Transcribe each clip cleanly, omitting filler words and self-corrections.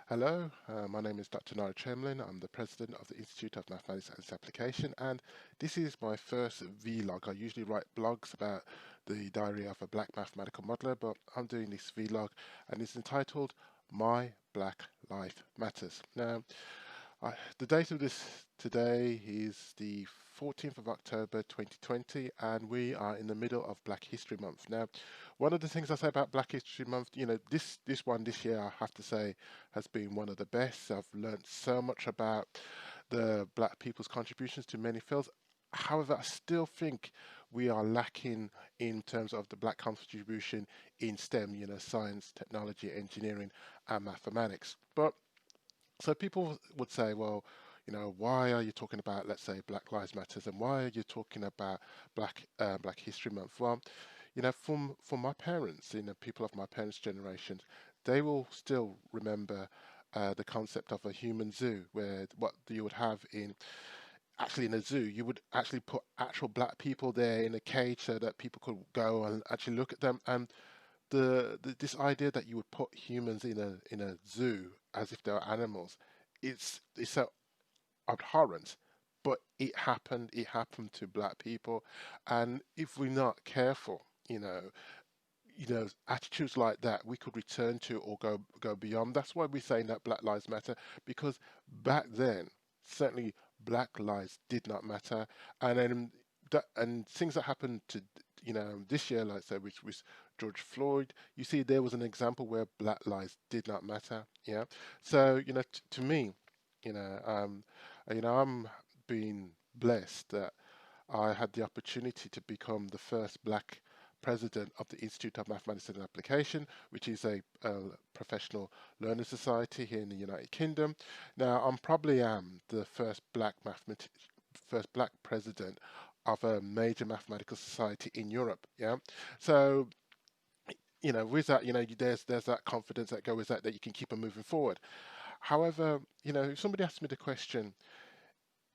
Hello, my name is Dr. Nara Chamberlain. I'm the president of the Institute of Mathematics and its Application, and this is my first vlog. I usually write blogs about the diary of a black mathematical modeler, but I'm doing this vlog and it's entitled My Black Life Matters. Now, the date of this today is the 14th of October 2020, and we are in the middle of Black History Month. Now, one of the things I say about Black History Month, this year, I have to say, has been one of the best. I've learned so much about the black people's contributions to many fields. However, I still think we are lacking in terms of the black contribution in STEM, science, technology, engineering, and mathematics. But so people would say, well, why are you talking about, let's say, Black Lives Matters, and why are you talking about Black History Month? Well, from my parents, people of my parents' generations, they will still remember the concept of a human zoo, where what you would have in a zoo, you would actually put actual black people there in a cage so that people could go and actually look at them. And this idea that you would put humans in a zoo as if they were animals, it's so abhorrent. But it happened to black people, and if we're not careful, attitudes like that we could return to or go beyond. That's why we're saying that Black Lives Matter, because back then certainly black lives did not matter. And then and things that happened to this year, like say, which was George Floyd, you see there was an example where black lives did not matter. Yeah. So to me, you know um I'm being blessed that I had the opportunity to become the first black president of the Institute of Mathematics and Application, which is a professional learning society here in the United Kingdom. Now, I'm probably am the first black president of a major mathematical society in Europe. Yeah, so with that, there's that confidence that goes with that you can keep on moving forward. However, if somebody asked me the question,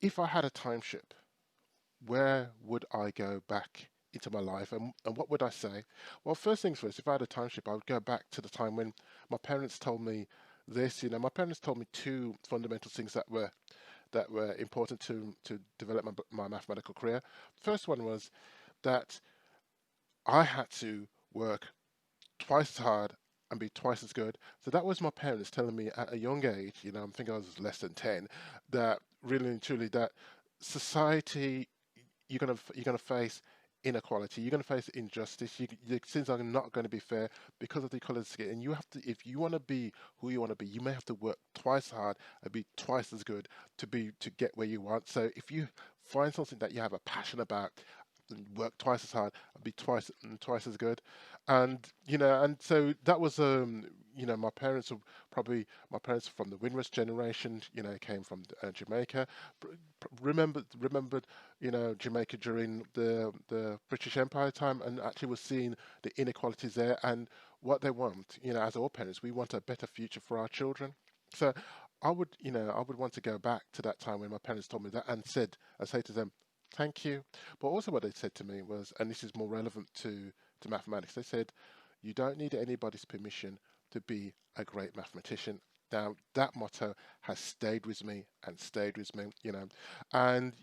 if I had a time ship, where would I go back into my life, and what would I say? Well, first things first, if I had a time ship, I would go back to the time when my parents told me this. My parents told me two fundamental things that were important to develop my mathematical career. First one was that I had to work twice as hard and be twice as good. So that was my parents telling me at a young age, I think I was less than 10, that really and truly that society, you're gonna face inequality. You're gonna face injustice. Things are not going to be fair because of the color of skin. And you have to, if you want to be who you want to be, you may have to work twice hard and be twice as good to get where you want. So if you find something that you have a passion about, work twice as hard and be twice as good. And and so that was my parents from the Windrush generation, came from Jamaica. Remembered Jamaica during the British Empire time, and actually was seeing the inequalities there. And what they want, as all parents, we want a better future for our children. So I would want to go back to that time when my parents told me that, and I say to them, thank you. But also what they said to me was, and this is more relevant to mathematics, they said, you don't need anybody's permission to be a great mathematician. Now, that motto has stayed with me and stayed with me. And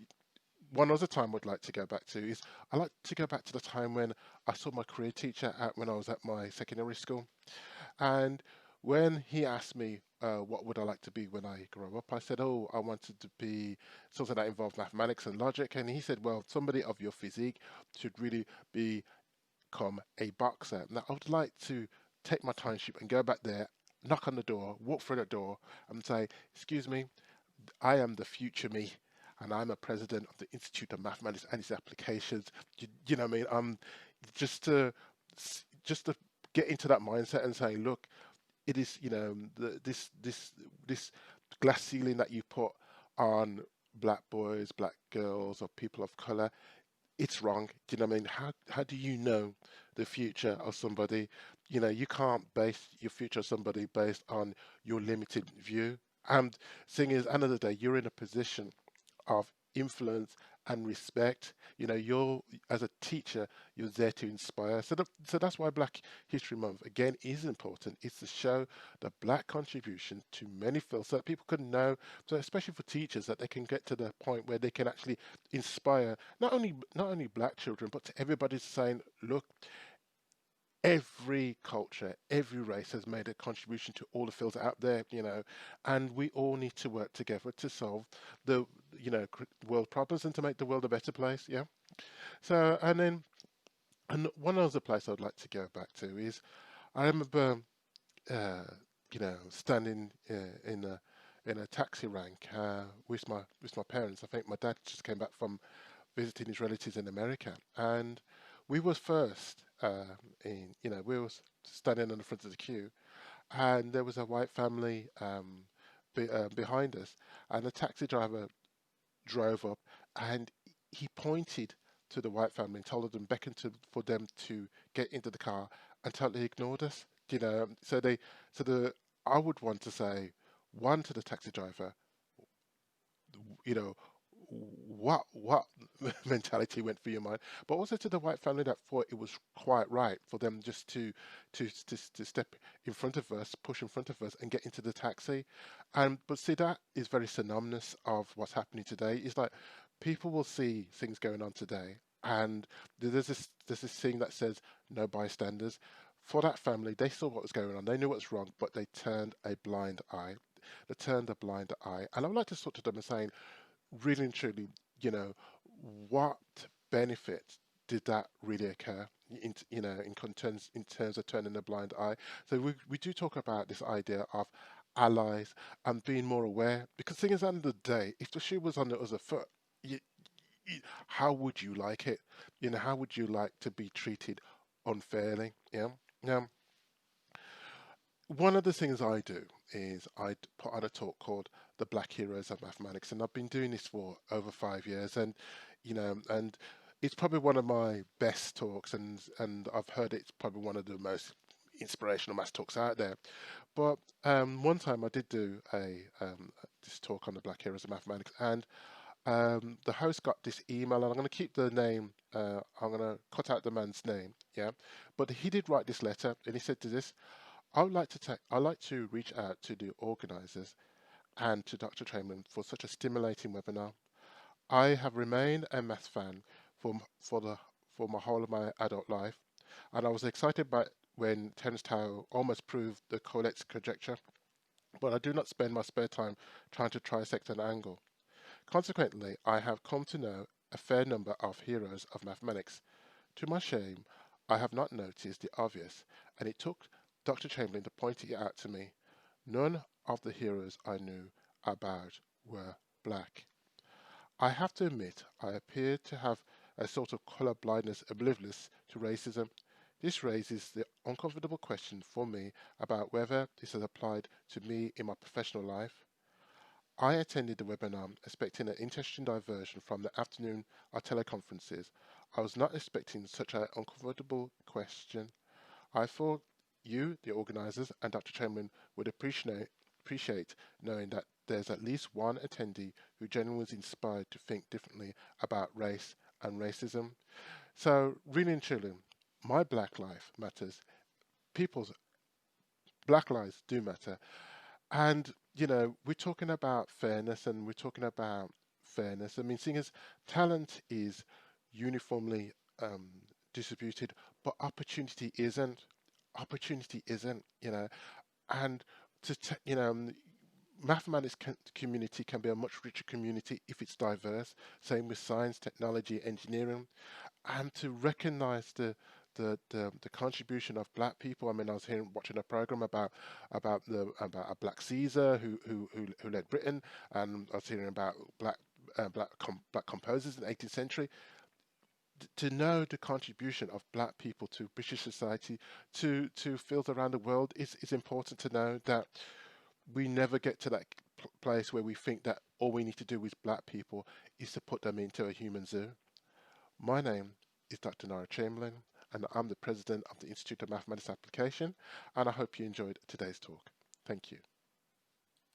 one other time I'd like to go back to is, I like to go back to the time when I saw my career teacher when I was at my secondary school. And when he asked me, what would I like to be when I grow up, I said, oh, I wanted to be something that involved mathematics and logic. And he said, well, somebody of your physique should really become a boxer. Now, I would like to take my time sheet and go back there, knock on the door, walk through the door, and say, excuse me, I am the future me, and I'm a president of the Institute of Mathematics and its Applications. You know what I mean? Just to just to get into that mindset and say, look, it is this glass ceiling that you put on black boys, black girls, or people of color, it's wrong. Do you know what I mean? How do you know the future of somebody? You can't base your future of somebody based on your limited view. And thing is, end of the day, you're in a position of influence, and respect. You know, you're as a teacher, you're there to inspire. So that's why Black History Month again is important. It's to show the Black contribution to many fields, so that people can know. So especially for teachers, that they can get to the point where they can actually inspire not only Black children, but to everybody saying, look, every culture, every race has made a contribution to all the fields out there, and we all need to work together to solve the, world problems and to make the world a better place. Yeah. So, and one other place I'd like to go back to is I remember, uh, standing in a taxi rank with my parents. I think my dad just came back from visiting his relatives in America, and we was first we was standing in the front of the queue, and there was a white family behind us, and the taxi driver drove up, and he pointed to the white family and told them, beckoned for them to get into the car, and totally ignored us. So the I would want to say one to the taxi driver, you know, what mentality went through your mind, but also to the white family that thought it was quite right for them just to step in front of us, push in front of us, and get into the taxi. And but see, that is very synonymous of what's happening today. It's like people will see things going on today, and there's this thing that says no bystanders. For that family, they saw what was going on, they knew what was wrong, but they turned a blind eye. They turned a blind eye, and I would like to talk to them and saying, really and truly, you know, what benefit did that really occur in terms of turning a blind eye? So we do talk about this idea of allies and being more aware, because thing is, at the end of the day, if the shoe was on the other foot, you, how would you like it? How would you like to be treated unfairly? Yeah. Now, one of the things I do is I put on a talk called "The Black Heroes of Mathematics," and I've been doing this for over 5 years, and it's probably one of my best talks, and I've heard it's probably one of the most inspirational math talks out there. But one time I did do a this talk on the Black Heroes of Mathematics, and the host got this email, and I'm going to keep the name. I'm going to cut out the man's name, yeah. But he did write this letter, and he said to this. I'd like to reach out to the organisers and to Dr. Chamberlain for such a stimulating webinar. I have remained a maths fan for for my whole of my adult life, and I was excited by when Terence Tao almost proved the Collette's conjecture, but I do not spend my spare time trying to trisect an angle. Consequently, I have come to know a fair number of heroes of mathematics. To my shame, I have not noticed the obvious, and it took Dr. Chamberlain to point it out to me. None of the heroes I knew about were black. I have to admit, I appear to have a sort of colour blindness oblivious to racism. This raises the uncomfortable question for me about whether this has applied to me in my professional life. I attended the webinar expecting an interesting diversion from the afternoon of teleconferences. I was not expecting such an uncomfortable question. I thought you, the organisers, and Dr. Chamberlain would appreciate knowing that there's at least one attendee who genuinely was inspired to think differently about race and racism. So, really and truly, my black life matters. People's black lives do matter. And, we're talking about fairness and we're talking about fairness. I mean, seeing as talent is uniformly um, distributed, but opportunity isn't. Opportunity isn't, and mathematics community can be a much richer community if it's diverse. Same with science, technology, engineering, and to recognise the contribution of black people. I mean, I was watching a program about a black Caesar who led Britain, and I was hearing about black composers in the 18th century. To know the contribution of black people to British society, to fields around the world, is important to know that we never get to that place where we think that all we need to do with black people is to put them into a human zoo. My name is Dr. Nara Chamberlain, and I'm the president of the Institute of Mathematics Application, and I hope you enjoyed today's talk. Thank you.